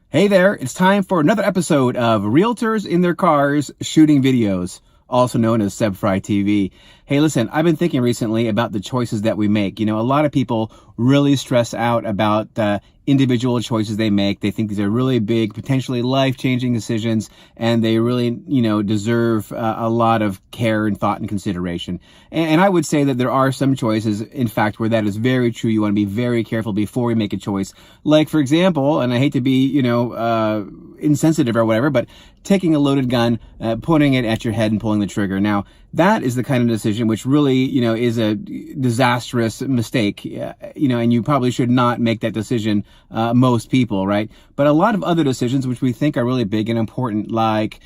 Hey there, it's time for another episode of Realtors in Their Cars Shooting Videos, also known as Seb Frey TV. Hey, listen, I've been thinking recently about the choices that we make. You know, a lot of people really stress out about the individual choices they make. They think these are really big, potentially life-changing decisions, and they really, deserve a lot of care and thought and consideration. And I would say that there are some choices, in fact, where that is very true. You want to be very careful before we make a choice. Like, for example, and I hate to be, insensitive or whatever, but taking a loaded gun, pointing it at your head and pulling the trigger. Now, that is the kind of decision which really, is a disastrous mistake, and you probably should not make that decision, most people, right? But a lot of other decisions which we think are really big and important, like,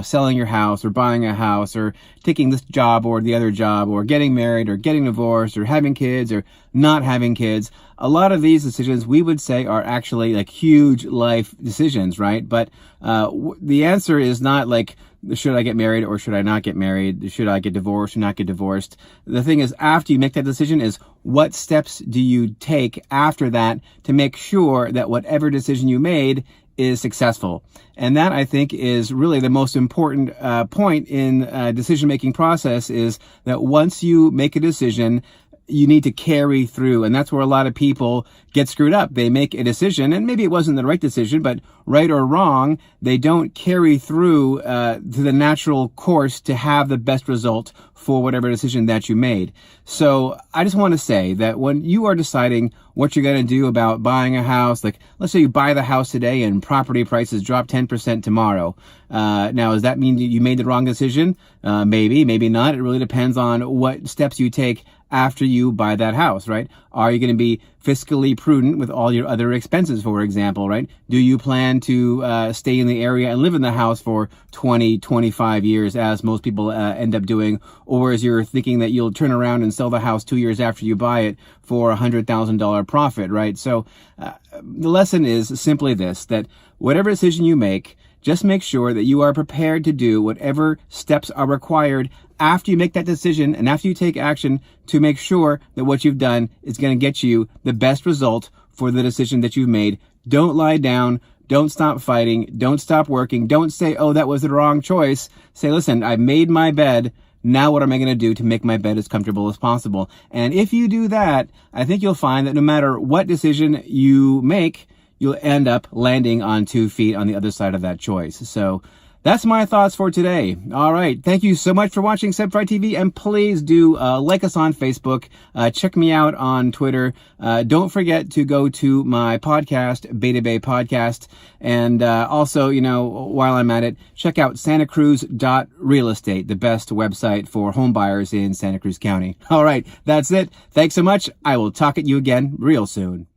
selling your house or buying a house or taking this job or the other job or getting married or getting divorced or having kids or not having kids. A lot of these decisions we would say are actually like huge life decisions, right? But the answer is not like, should I get married or should I not get married? Should I get divorced or not get divorced? The thing is, after you make that decision is, what steps do you take after that to make sure that whatever decision you made is successful? And that, I think, is really the most important point in decision-making process, is that once you make a decision, you need to carry through. And that's where a lot of people get screwed up. They make a decision, and maybe it wasn't the right decision, but right or wrong, they don't carry through to the natural course to have the best result for whatever decision that you made. So I just want to say that when you are deciding what you're going to do about buying a house, like let's say you buy the house today and property prices drop 10% tomorrow. Now, does that mean you made the wrong decision? Maybe, maybe not. It really depends on what steps you take after you buy that house, right? Are you going to be fiscally prudent with all your other expenses, for example, right? Do you plan to stay in the area and live in the house for 20, 25 years, as most people end up doing? Or is you're thinking that you'll turn around and sell the house 2 years after you buy it for $100,000 profit, right? So the lesson is simply this, that whatever decision you make, just make sure that you are prepared to do whatever steps are required after you make that decision and after you take action to make sure that what you've done is going to get you the best result for the decision that you've made. Don't lie down. Don't stop fighting. Don't stop working. Don't say, oh, that was the wrong choice. Say, listen, I made my bed. Now what am I going to do to make my bed as comfortable as possible? And if you do that, I think you'll find that no matter what decision you make, you'll end up landing on 2 feet on the other side of that choice. So that's my thoughts for today. All right. Thank you so much for watching Seb Frey TV. And please do like us on Facebook. Check me out on Twitter. Don't forget to go to my podcast, Beta Bay Podcast. And also, while I'm at it, check out santacruz.realestate, the best website for home buyers in Santa Cruz County. All right. That's it. Thanks so much. I will talk at you again real soon.